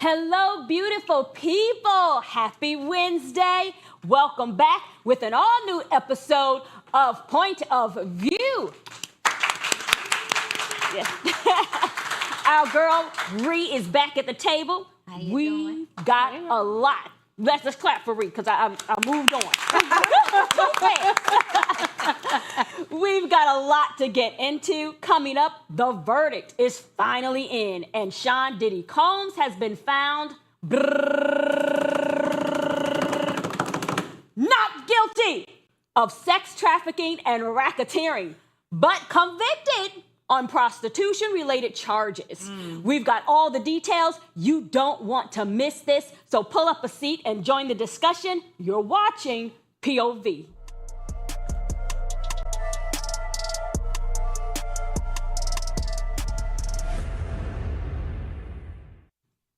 Hello, beautiful people. Happy Wednesday. Welcome back with an all-new episode of Point of View. Yes. Our girl, Ree, is back at the table. How you doing? Got a lot. Let's just clap for Ree, because I moved on. We've got a lot to get into. Coming up, the verdict is finally in, and Sean Diddy Combs has been found not guilty of sex trafficking and racketeering, but convicted on prostitution-related charges. We've got all the details. You don't want to miss this, so pull up a seat and join the discussion. You're watching POV.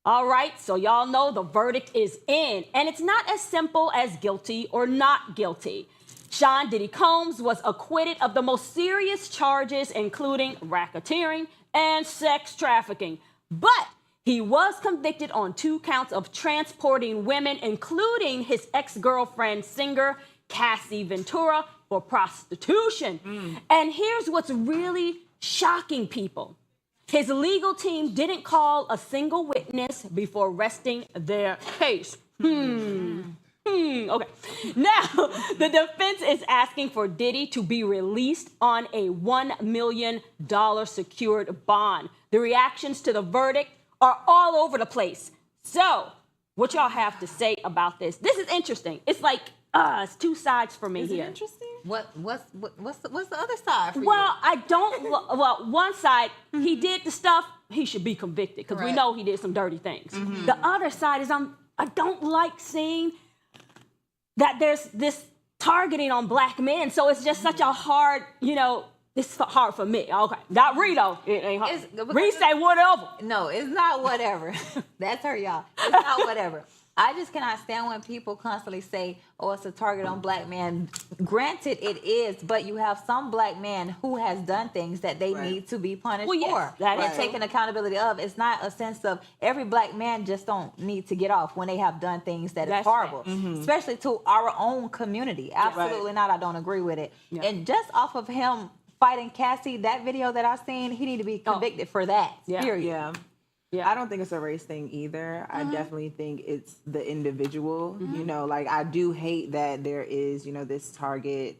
All right, so y'all know the verdict is in, and it's not as simple as guilty or not guilty. Sean Diddy Combs was acquitted of the most serious charges, including racketeering and sex trafficking. But he was convicted on 2 counts of transporting women, including his ex-girlfriend, singer Cassie Ventura, for prostitution. And here's what's really shocking, people. His legal team didn't call a single witness before resting their case. Okay. Now, the defense is asking for Diddy to be released on a $1 million secured bond. The reactions to the verdict are all over the place. So, what y'all have to say about this? This is interesting. It's like, it's 2 sides for me here. Is it interesting? What's the other side for you? Well, one side, he did the stuff, he should be convicted, because we know he did some dirty things. The other side is I don't like seeing that there's this targeting on black men. So it's just such a hard, it's hard for me. Okay. Not Rito. It ain't hard. Ree say whatever. No, it's not whatever. That's her, y'all. It's not whatever. I just cannot stand when people constantly say, oh, it's a target on black men. Granted, it is, but you have some black men who has done things that they need to be punished for. That and is taking accountability of. It's not a sense of every black man just don't need to get off when they have done things that is horrible, especially to our own community. Absolutely not. I don't agree with it. Yeah. And just off of him fighting Cassie, that video that I seen, he need to be convicted for that. Period. Yeah, I don't think it's a race thing either. I definitely think it's the individual. Like I do hate that there is, this target,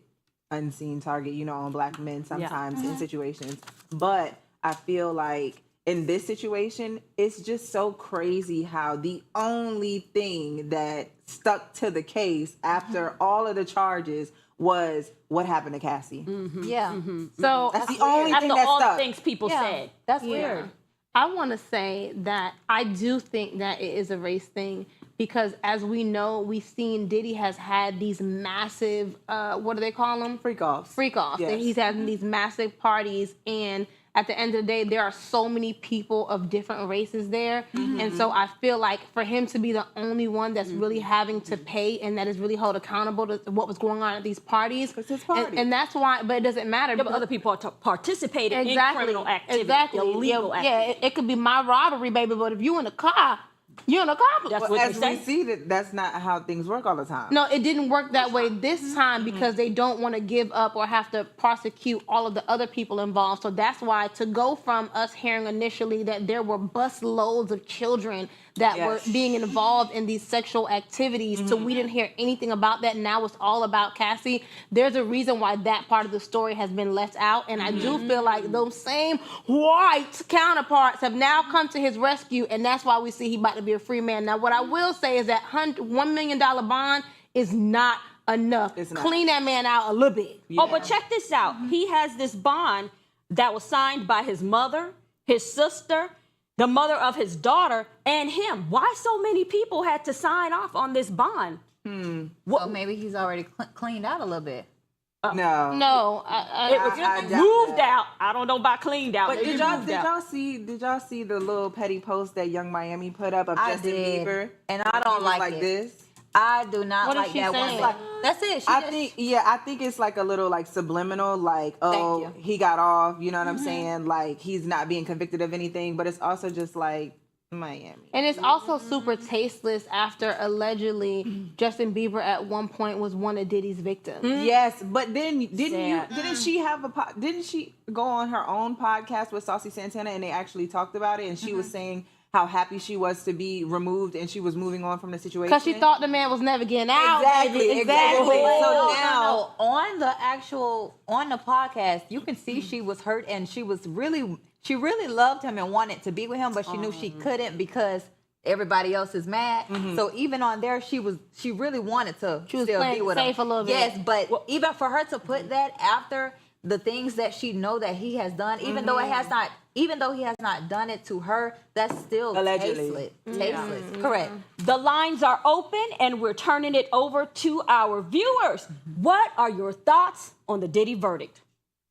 unseen target, on black men sometimes in situations. But I feel like in this situation, it's just so crazy how the only thing that stuck to the case after all of the charges was what happened to Cassie. So that's the only thing that all stuck. the things people said. That's weird. I want to say that I do think that it is a race thing because, as we know, we've seen Diddy has had these massive, what do they call them? Freak-offs. Freak-offs. Yes. And he's having these massive parties, and at the end of the day, there are so many people of different races there. And so I feel like for him to be the only one that's really having to pay and that is really held accountable to what was going on at these parties. It's his party. And that's why, but it doesn't matter. Yeah, but other people participated in criminal activity, illegal activity. Yeah, it could be my robbery, baby, but if you in a car, you're in a car. That's Well, what as we see, that's not how things work all the time. No, it didn't work that way this time because they don't want to give up or have to prosecute all of the other people involved. So that's why to go from us hearing initially that there were bus loads of children that were being involved in these sexual activities, so we didn't hear anything about that. Now it's all about Cassie. There's a reason why that part of the story has been left out, and I do feel like those same white counterparts have now come to his rescue, and that's why we see he about to be a free man. Now, what I will say is that $1 million bond is not enough. It's not. Clean that man out a little bit. Oh, but check this out. He has this bond that was signed by his mother, his sister, the mother of his daughter, and him. Why so many people had to sign off on this bond? So maybe he's already cleaned out a little bit. No. No, It was I moved out. I don't know about cleaned out. But Maybe did y'all moved out. did y'all see the little petty post that Young Miami put up of I Justin did, Bieber? and I don't He was like it. this. I do not What is like she that saying? one. That's it. I think it's like a little like subliminal, like, oh, Thank he got off, you know what I'm saying? Like he's not being convicted of anything, but it's also just like Miami. And it's also super tasteless after allegedly Justin Bieber at one point was one of Diddy's victims. Yes, but then didn't she go on her own podcast with Saucy Santana and they actually talked about it and she was saying how happy she was to be removed and she was moving on from the situation because she thought the man was never getting out. Exactly. So now on the podcast, you can see she was hurt and she really loved him and wanted to be with him, but she knew she couldn't because everybody else is mad. So even on there, she really wanted to still be with him. A little bit. Yes, but even for her to put that after the things that she know that he has done, even though he has not done it to her, that's still allegedly tasteless. Correct. The lines are open and we're turning it over to our viewers. What are your thoughts on the Diddy verdict?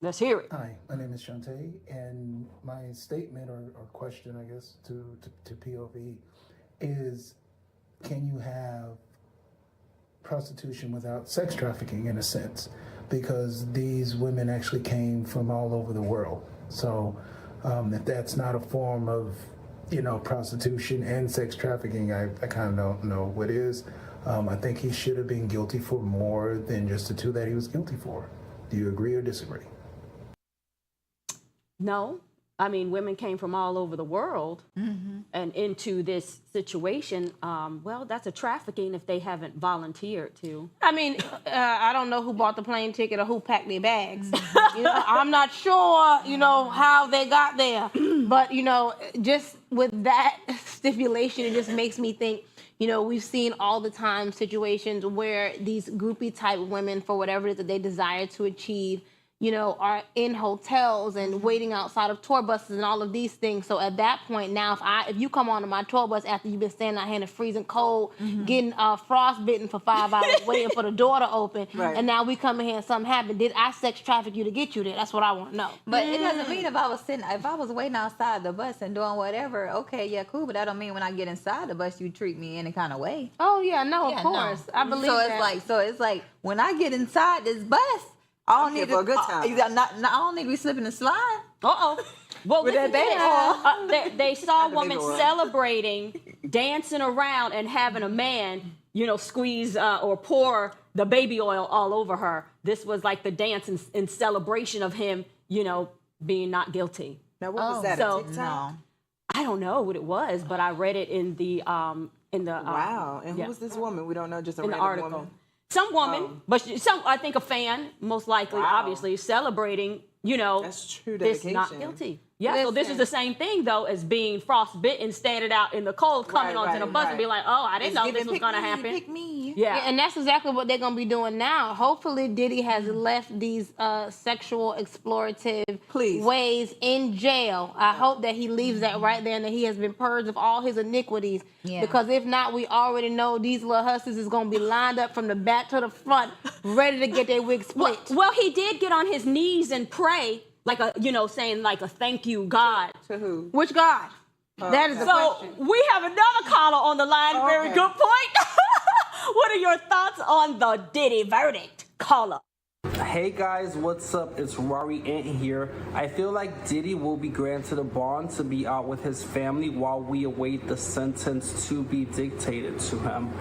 Let's hear it. Hi, my name is Shante, and my statement or question, I guess, to POV is, can you have prostitution without sex trafficking in a sense? Because these women actually came from all over the world. So if that's not a form of, prostitution and sex trafficking, I kind of don't know what is. I think he should have been guilty for more than just the two that he was guilty for. Do you agree or disagree? No. I mean, women came from all over the world and into this situation. Well, that's a trafficking if they haven't volunteered to. I mean, I don't know who bought the plane ticket or who packed their bags. I'm not sure, how they got there. But, just with that stipulation, it just makes me think, we've seen all the time situations where these groupie type women, for whatever it is that they desire to achieve, are in hotels and waiting outside of tour buses and all of these things. So at that point, now if you come onto my tour bus after you've been standing out here in the freezing cold, getting frostbitten for 5 hours, waiting for the door to open, and now we come in here and something happened, did I sex traffic you to get you there? That's what I want to know. But it doesn't mean if I was waiting outside the bus and doing whatever, okay, yeah, cool. But that don't mean when I get inside the bus, you treat me any kind of way. Oh yeah, no, of course, I believe that. So it's like when I get inside this bus, I don't need for a good time. I don't need to be slipping and slide. Well, With that baby oil. they saw a woman celebrating, dancing around, and having a man, squeeze or pour the baby oil all over her. This was like the dance in celebration of him, being not guilty. Now, what was that? So, a TikTok? I don't know what it was, but I read it in the wow. And who was this woman? We don't know. Just a random article. woman. Some woman, but I think a fan, most likely, obviously, celebrating, that's true this dedication. not guilty. Yeah, so this is the same thing, though, as being frostbitten, standing out in the cold, coming onto the bus and be like, oh, I didn't know this was going to happen. Pick me. Yeah, and that's exactly what they're going to be doing now. Hopefully, Diddy has left these sexual explorative ways in jail. I hope that he leaves that right there and that he has been purged of all his iniquities. Yeah. Because if not, we already know these little hussies is going to be lined up from the back to the front, ready to get their wig split. Well, he did get on his knees and pray, like saying like a thank you, God. To who? Which God? That is the question. So we have another caller on the line. Okay. Very good point. What are your thoughts on the Diddy verdict? Caller. Hey guys, what's up? It's Ari Ant here. I feel like Diddy will be granted a bond to be out with his family while we await the sentence to be dictated to him.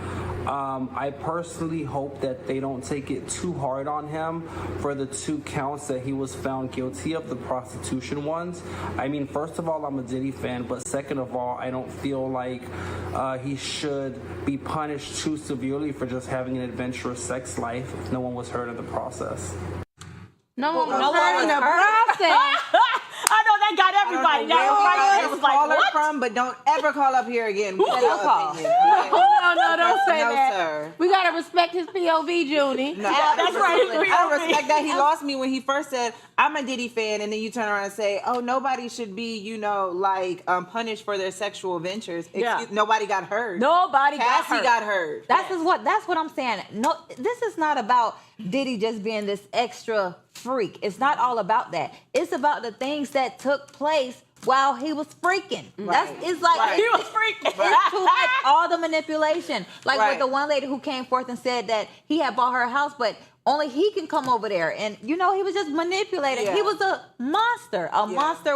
I personally hope that they don't take it too hard on him for the 2 counts that he was found guilty of, the prostitution ones. I mean, first of all, I'm a Diddy fan, but second of all, I don't feel like he should be punished too severely for just having an adventurous sex life if no one was hurt in the process. No one was hurt in the process. I know that got everybody. That was like, what? From, but don't ever call up here again. No, don't say that. Sir. We gotta respect his POV, Judy. No, that's right. I respect that. He lost me when he first said, I'm a Diddy fan, and then you turn around and say, oh, nobody should be, punished for their sexual ventures. Nobody got hurt. Cassie got hurt. That's what I'm saying. No, this is not about Diddy just being this extra freak. It's not all about that. It's about the things that took place while he was freaking. Right. It's like he was freaking. It's too much, all the manipulation. Like with the one lady who came forth and said that he had bought her a house, but only he can come over there. And, he was just manipulating. Yeah. He was a monster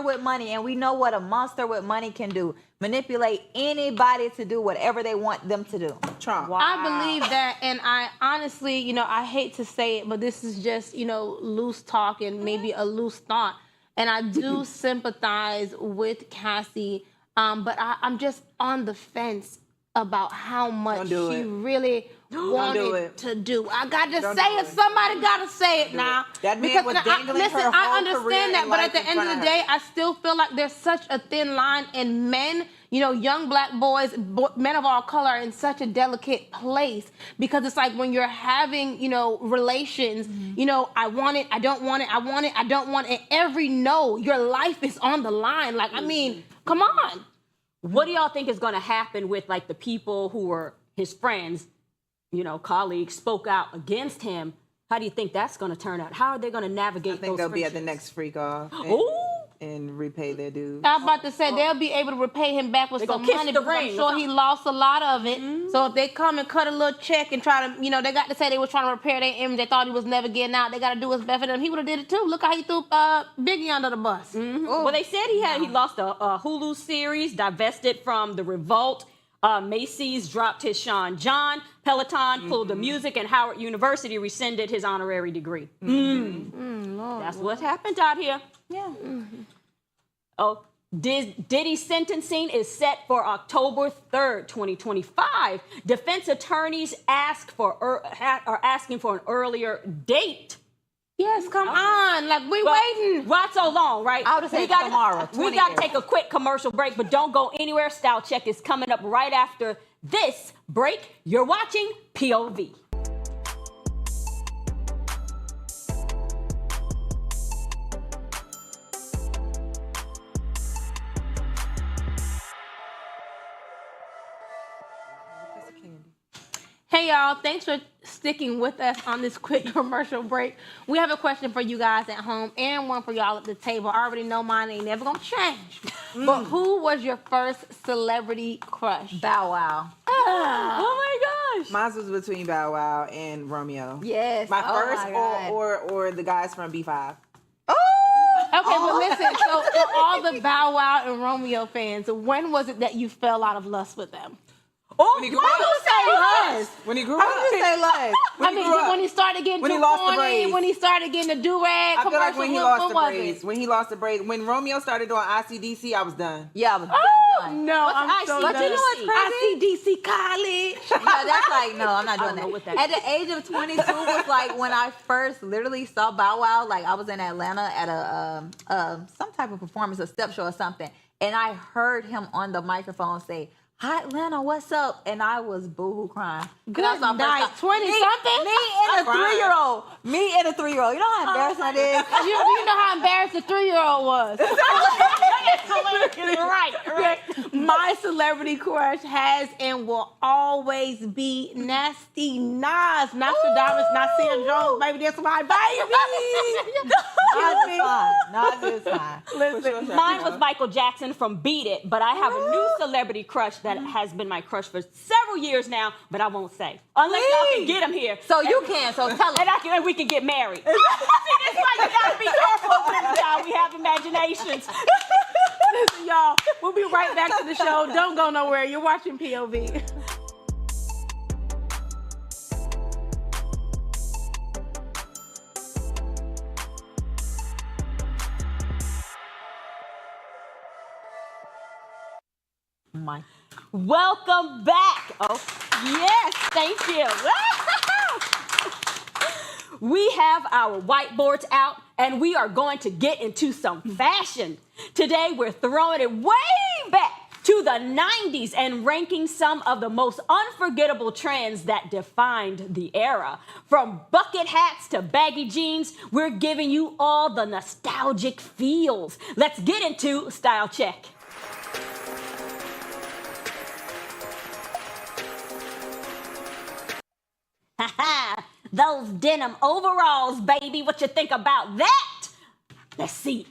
with money. And we know what a monster with money can do. Manipulate anybody to do whatever they want them to do. Trump. Wow. I believe that, and I honestly, I hate to say it, but this is just, loose talk and maybe a loose thought. And I do sympathize with Cassie, but I'm just on the fence about how much she really wanted to do. I got to say it. Somebody got to say it now. That man was dangling listen, her whole I understand that, career but at the end of the day, I still feel like there's such a thin line in men. Young black boys, men of all color are in such a delicate place because it's like when you're having, relations, I want it, I don't want it, I want it, I don't want it. And every no, your life is on the line. Like, I mean, come on. What do y'all think is going to happen with like the people who were his friends, colleagues, spoke out against him? How do you think that's going to turn out? How are they going to navigate? I think they'll be at the next freak off and repay their dues. I was about to say they'll be able to repay him back with some money because I'm sure he lost a lot of it. Mm-hmm. So if they come and cut a little check and try to, they got to say they were trying to repair their image. They thought he was never getting out. They got to do what's best for them. He would have did it too. Look how he threw Biggie under the bus. Mm-hmm. Well, they said he lost a Hulu series, divested from The Revolt. Macy's dropped his Sean John. Peloton pulled the music, and Howard University rescinded his honorary degree. That's what happened out here. Yeah. Oh, Diddy's sentencing is set for October 3rd, 2025. Defense attorneys are asking for an earlier date. Yes, come on. Like, we waiting. Why so long, right? I would say tomorrow. We got to take a quick commercial break, but don't go anywhere. Style Check is coming up right after this break. You're watching POV. Hey, y'all. Thanks for sticking with us on this quick commercial break. We have a question for you guys at home and one for y'all at the table. I already know mine ain't never going to change. But who was your first celebrity crush? Bow Wow. Oh, my gosh. Mine was between Bow Wow and Romeo. Yes. My first or the guys from B5. Okay, but listen, so for all the Bow Wow and Romeo fans, when was it that you fell out of lust with them? When he grew up. When he grew up. When he started getting when too he lost the corny, braids. when he started getting the do-rag I feel like commercial, when he lost the braids. When he lost the braids. When Romeo started doing ICDC, I was done. Yeah, I was done. No, I'm so But done. you know what's crazy? ICDC college. Yeah, that's like, no, I'm not doing know what that. that At the age of 22 was like when I first literally saw Bow Wow. Like I was in Atlanta at a some type of performance, a step show or something. And I heard him on the microphone say, "Hi, Atlanta, what's up?" And I was boohoo crying. Good night. 20-something? Me and a 3-year-old. Me and a 3-year-old. You know how embarrassing that is? You know how embarrassed the 3-year-old was. Right. My celebrity crush has and will always be Nasty Nas. Nostradamus, Nasir Jones, baby. That's my baby. Nas is fine. Listen, mine was Michael Jackson from Beat It, but I have a new celebrity crush that has been my crush for several years now, but I won't say. Unless y'all can get him here. So you can. So tell us. And we can get married. See, this is why you gotta be careful, y'all. We have imaginations. Listen, y'all, we'll be right back to the show. Don't go nowhere. You're watching POV. Welcome back. Oh, yes, thank you. We have our whiteboards out, and we are going to get into some fashion. Today, we're throwing it way back to the 90s and ranking some of the most unforgettable trends that defined the era. From bucket hats to baggy jeans, we're giving you all the nostalgic feels. Let's get into Style Check. Those denim overalls, baby. What you think about that? Let's see.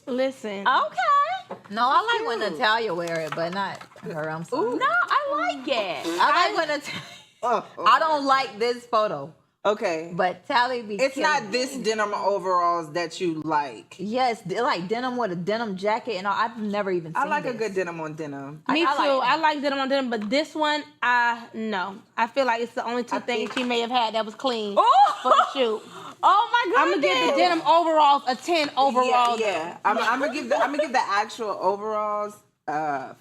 Listen. Okay. No, I like when Natalia wear it, but not her. I'm sorry. No, I like it. I like when Natalia. I don't like this photo. Okay. But Tally be It's killing not me. this denim overalls that you like. Yes, like denim with a denim jacket and all. I've never even seen I like a this. good denim on denim. Me too. like it. I like denim on denim, but this one, no. I feel like it's the only two things she may have had that was clean for the shoot. Oh my I'm goodness. gonna give the denim overalls a 10 overall. Yeah. I'm gonna give the actual overalls 5.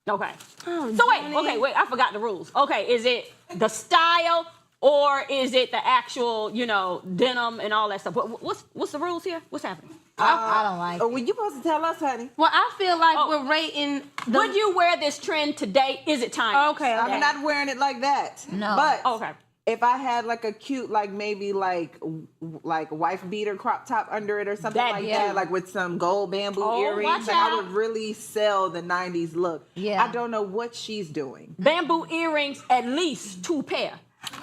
Okay. Oh, So Johnny. wait, I forgot the rules. Okay, is it the style or is it the actual, denim and all that stuff? What's the rules here? What's happening? I don't like Oh, well, you supposed to tell us, honey. Well, I feel like we're rating the. Would you wear this trend today? Is it time? Okay. I'm not wearing it like that. No. But Okay. if I had like a cute, like maybe like wife beater crop top under it or something That- like yeah. that, like with some gold bamboo Oh, earrings, watch and I out. would really sell the 90s look. Yeah. I don't know what she's doing. Bamboo earrings, at least 2 pair.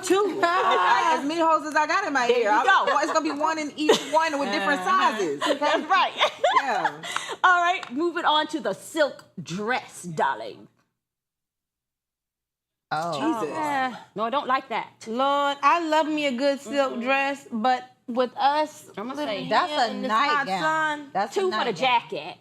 2. As many hoes as I got in my There ear. you go. It's gonna be one in each one with different sizes. Okay? That's right. Yeah. All right, moving on to the silk dress, darling. Jesus. No, I don't like that. Lord, I love me a good silk dress, but with us, I'm gonna living say That's here a in this hot nightgown. sun, That's 2 a for the nightgown. jacket.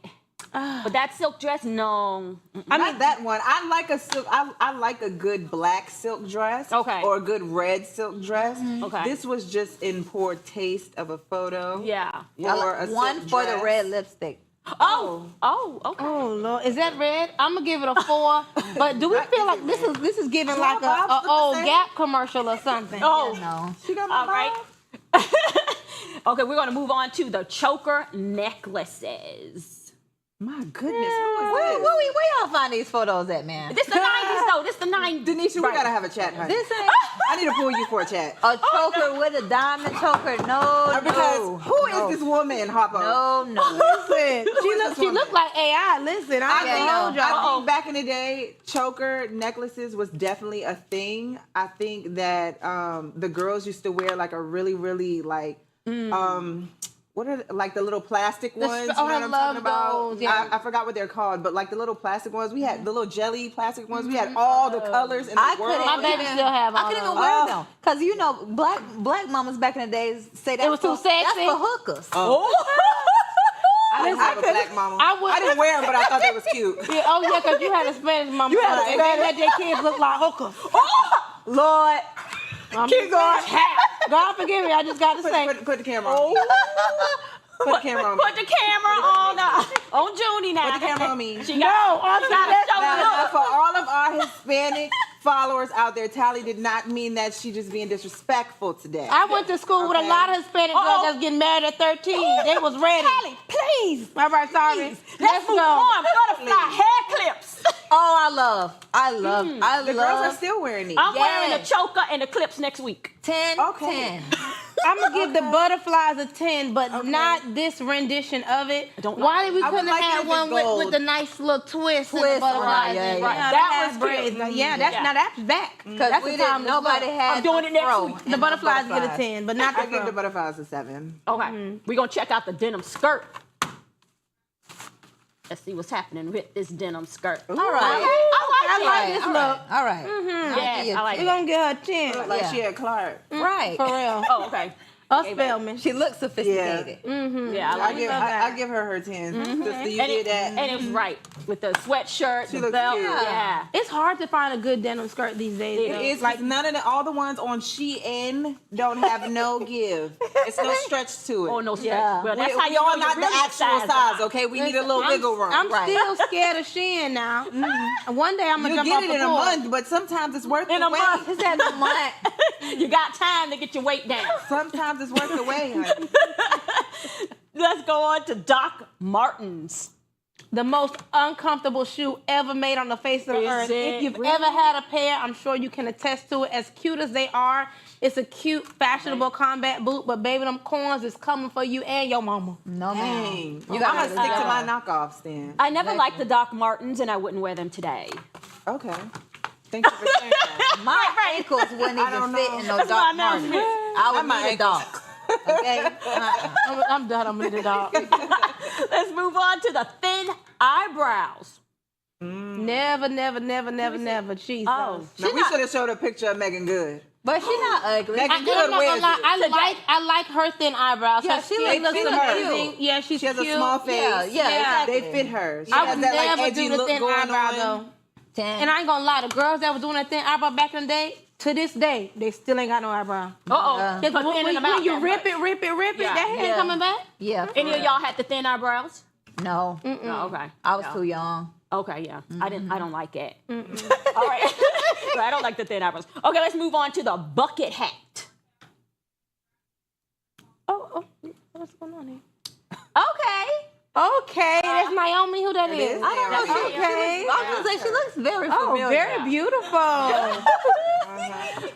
But that silk dress, no. Not that one. I like a silk. I like a good black silk dress. Okay. Or a good red silk dress. Okay. This was just in poor taste of a photo. Yeah. Or a One silk for dress. the red lipstick. Oh, okay. Oh Lord, is that red? I'm gonna give it a 4. But do we feel like this is giving like Bob's a look the old same. Gap commercial or something? Oh, No. She got my all right. Okay, we're gonna move on to the choker necklaces. My goodness, who is Where this? y'all find these photos at, man? This the 90s though. This the 90s. Denisha, we Right. gotta have a chat, honey. This ain't I need to pull you for a chat. a choker with a diamond choker. No, Because no. who is this woman, Hoppo? No. Listen, she looked like AI. Listen, I Yeah, ain't no. hold y'all. I think back in the day, choker necklaces was definitely a thing. I think that the girls used to wear like a really, really like what are like the little plastic ones? oh, you know I what I'm love talking about? those, yeah. I forgot what they're called, but like the little plastic ones. We had the little jelly plastic ones. We had all the colors in the I world. couldn't My baby still have all I couldn't of even wear them because you know black mamas back in the days say that was too sexy? That's for hookers. I didn't have a black mama. I didn't wear them, but I thought they was cute. Yeah, oh yeah, because you had a Spanish mama. had a and they let their kids look like hookers. Lord, Keep going. God forgive me, I just got to say. put the camera on. Put the camera on me. Put the camera on Junie now. Put the camera on me. She got to show Now, look. for all of our Hispanic followers out there, Tally did not mean that she just being disrespectful today. I went to school with a Okay. lot of Hispanic girls that's getting married at 13. They was ready. Tally, please. All right, sorry. Let's move on. Butterfly hair clips. Oh, I love The girls are still wearing these. I'm wearing the Yes. choker and the clips next week. 10, Okay. 10. I'm gonna give the butterflies a 10, but not this rendition of it. don't Why did we I would couldn't like it have if one it's with gold. the nice little twist and the Twist, butterflies? right, yeah, and- yeah. That that was was braids. cute. Yeah, that's back. Because That's we the didn't, time. nobody had I'm doing no it next fro week. in The butterflies get a butterflies. 10, but not the I give fro. the butterflies a 7. Okay, we're going to check out the denim skirt. Let's see what's happening with this denim skirt. All right. I like All this right, look. All right. Yes, I like We're it. gonna get her a 10. Like Yeah. she had Clark. Right. For real. Oh, okay. Us Spellman. She looks sophisticated. Yeah, I like it. I give her 10. Sister, you did that. And it was right with the sweatshirt, She the looks belt. cute. Yeah. It's hard to find a good denim skirt these days. It though. It's like none of all the ones on Shein don't have no give. It's no stretch to it. Oh, no stretch. Yeah. Well, that's we how you all know not you're the really actual sized size, up. okay? We need a little wiggle room. I'm Right. still scared of Shein now. One day I'm gonna You'll jump get off it the in a porch. month, but sometimes it's worth In the a wait. month. Is that the month? You got time to get your weight down. Sometimes it's worth the wait, honey. Let's go on to Doc Martens. The most uncomfortable shoe ever made on the face of the Is earth. it? If you've Really? ever had a pair, I'm sure you can attest to it. As cute as they are, it's a cute, fashionable combat boot, but baby, them corns is coming for you and your mama. No, ma'am. Dang. You I'm gotta gonna stick to go. my knockoffs then. I never liked the Doc Martens, and I wouldn't wear them today. Okay. Thank you for sharing that. My ankles wouldn't I don't even fit know. in no That's dark my Martens. announcement. I would My need a dog. Okay? I'm done. I'm gonna need a dog. Let's move on to the thin eyebrows. Never. Jesus. Oh, Now, we should have showed a picture of Megan Good. But she's not ugly. Megan I'm Good not wears gonna lie. it. I like her thin eyebrows. Yeah, Her she skin looks looks fit her. amazing. Yeah, she's She has cute. a small face. Yeah, exactly. They fit her. She I has would that like never edgy do the look thin going eyebrow on. though. And I ain't gonna lie, the girls that were doing that thin eyebrow back in the day, to this day, they still ain't got no eyebrow. Because When you rip it, Yeah. that hair ain't coming back. Yeah. Any of y'all had the thin eyebrows? No. No, okay. I was too young. Okay, yeah. I don't like it. All right. So I don't like the thin eyebrows. Okay, let's move on to the bucket hat. Oh, what's going on here? Okay. That's Naomi. Who that is? is. I don't know. Naomi. I was gonna say she looks very familiar. Oh, very beautiful.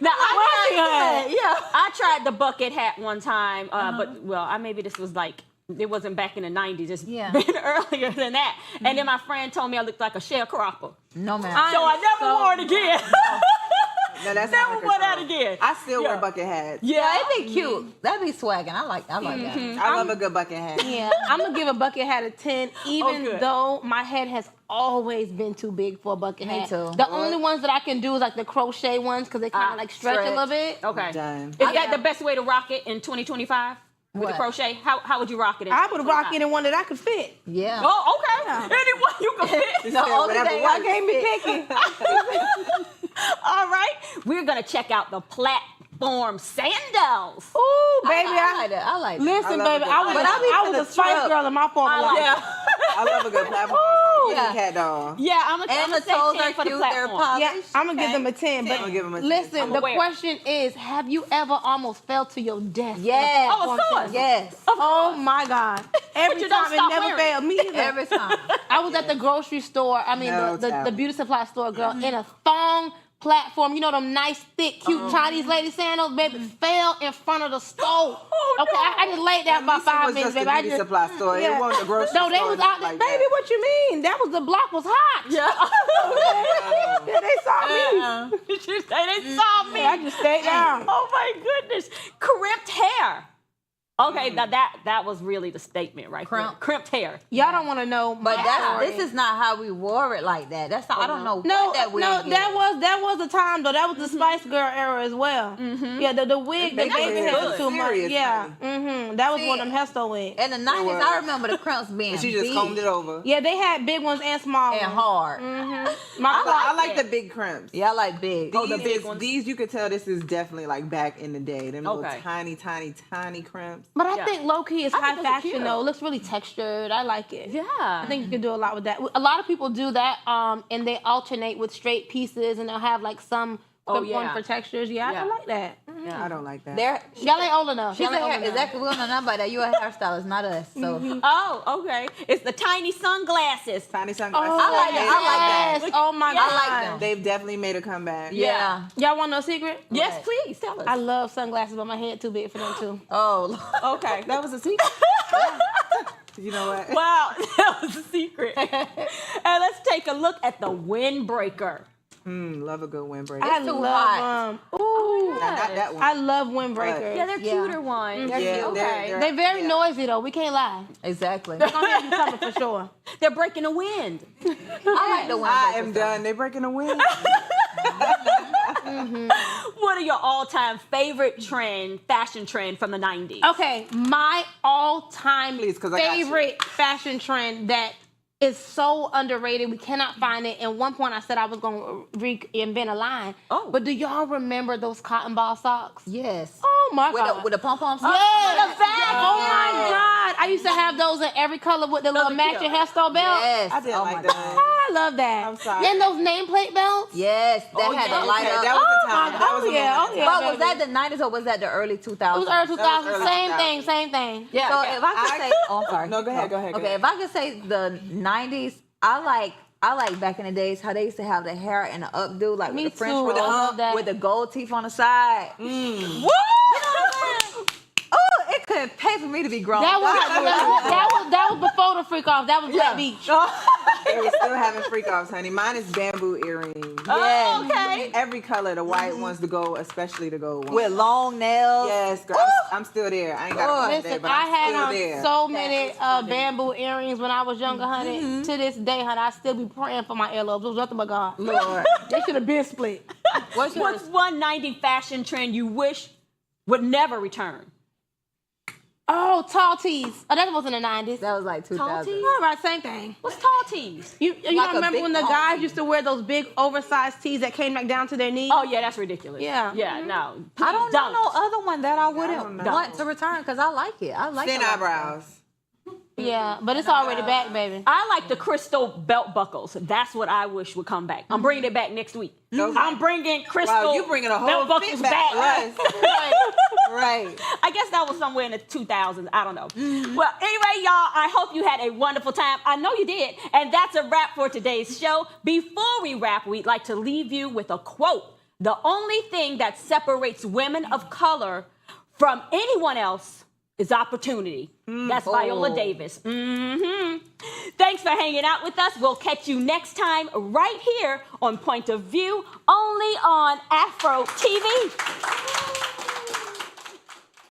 Now I tried the bucket hat one time, but maybe this was like it wasn't back in the 90s. It's been earlier than that. And then my friend told me I looked like a sharecropper. No, man. So I never wore it again. No, that's Never not wore that again. I still wear bucket hats. Yeah, It'd be cute. That'd be swagging. I like that. I love a good bucket hat. Yeah, I'm gonna give a bucket hat a 10, even good. though my head has always been too big for a bucket hat. too. The only ones that I can do is like the crochet ones because they kind of like stretch a little bit. Okay. Done. Is that the best way to rock it in 2025? With What? the crochet? How would you rock it in I would rock 2025? it in one that I could fit. Yeah. Oh, okay. Anyone you can fit. The only whatever thing works. I can't be picky. All right. We're going to check out the platform Sandals. Ooh, baby, I like that. I like that. listen, I love baby, it. I was, But I be I for was the a Spice trip. Girl in my former life. I love a good platform. Yeah. Cat doll. Yeah, I'm going And to the say toes 10 are for the cute. They're platform. polished. Yeah, I'm gonna give them a 10. But I'll give 'em a 10. listen, I'm the aware. question is, have you ever almost fell to your death? Yes. Oh, of course. Yes. Oh my God! Every you don't time it stop never wearing failed me either. Every time. I was at the grocery store. I mean, No, the child. beauty supply store, girl, in a thong platform. You know them nice, thick, cute Chinese lady sandals, baby, fell in front of the stove. Okay, I just laid there about 5 minutes, baby. I I beauty just supply store. yeah. It wasn't the grocery No, store. they was out there, like baby. that. What you mean? That was the block was hot. Yeah. Yeah, they saw me. Did you say they saw me? I just stayed down. Oh my goodness. Crimped hair. Okay, now that was really the statement right there. Crimped hair. Y'all don't want to know, But this is not how we wore it like that. That's not, I don't know No, what that wig no, is. that was the time though. That was the Spice Girl era as well. Yeah, the wig, the They baby did. hair was too much. Serious, Yeah, honey. that was See, one of them hairstyle wigs. In the 90s, was. I remember the crimps being And she just big combed it over. Yeah, they had big ones and small and ones. hard. I like the big crimps. Yeah, I like big. These you could tell this is definitely like back in the day. Them little Okay. tiny crimps. But I think low key is high think those are fashion cute. though. It looks really textured. I like it. Yeah. I think you can do a lot with that. A lot of people do that, and they alternate with straight pieces, and they'll have like some clip on for textures. Yeah, I like that. I don't like that. Y'all ain't old enough. She's Y'all ain't old enough. exactly. We don't know nothing about that. You a hairstylist, not us. So Oh, okay. It's the tiny sunglasses. Tiny sunglasses. Oh, I like that. I like yes. Oh my Yeah. God. I like them. They've definitely made a comeback. Yeah. Y'all want no secret? Yes, please tell us. I love sunglasses, but my head too big for them too. Oh, Okay. That was a secret. You know what? Wow, that was a secret. And let's take a look at the Windbreaker. Love a good windbreaker. I too love ooh. Not that one. I love Windbreaker. Yeah, they're cuter ones. They're Yeah, cute. Okay. they're- They very noisy though. We can't lie. exactly. They're gonna have you coming for sure. They're breaking the wind. I like the one. I am done. They're breaking the wind. What are your all-time favorite fashion trend from the 90s? Okay, my all-time Please, 'cause I got you. favorite fashion trend that is so underrated. We cannot find it. At one point, I said I was going to reinvent a line. Oh. But do y'all remember those cotton ball socks? Yes. Oh, my God. With the pom-poms. Yes. Oh, my God. I used to have those in every color with the little are matching cute. hairstyle belt. Yes. I didn't Oh like my that. God. Oh, I love that. I'm sorry. And those nameplate belts. Yes, that had yeah. the light Okay, up. that was the Oh, time. my That was God. the Yeah, moment. oh, yeah. But baby. was that the 90s or was that the early 2000s? It was early 2000s. early Same 2000s. thing, same thing. Yeah. So if I could say, oh, I'm sorry. No, go ahead. Okay, if I could say the 90s, I like back in the days how they used to have the hair and the updo, like Me with the French too. with the I love that. with the gold teeth on the side. Woo! You know what I'm saying? Oh, it couldn't pay for me to be grown. That was before the freak off. That was Black Beach. They were still having freak offs, honey. Mine is bamboo earrings. Yeah. Okay. Every color, the white ones, the gold, especially the gold ones. With long nails. Yes, girl, I'm still there. I ain't got to Listen, but I I'm had still on there. so many bamboo earrings when I was younger, honey. To this day, honey, I still be praying for my earlobes. It was nothing but God. Lord. They should have been split. What's yours? What's one 90s fashion trend you wish would never return? Oh, tall tees. Oh, that wasn't in the 90s. That was like 2000. tees? All right, same thing. What's tall tees? You Like don't a remember big when the tall guys tee. used to wear those big oversized tees that came back down to their knees? Oh yeah, that's ridiculous. Yeah. Yeah, no. I don't Please know no other one that I wouldn't don't know. want to return because I like it. I like Thin the lifestyle. eyebrows. Yeah, but it's already back, baby. I like the crystal belt buckles. That's what I wish would come back. I'm bringing it back next week. I'm bringing crystal Wow, you bringing a whole belt buckles fit back. back. Right. I guess that was somewhere in the 2000s. I don't know. Well, anyway, y'all, I hope you had a wonderful time. I know you did. And that's a wrap for today's show. Before we wrap, we'd like to leave you with a quote. The only thing that separates women of color from anyone else is opportunity. That's Viola Davis. Thanks for hanging out with us. We'll catch you next time right here on Point of View, only on Afro TV.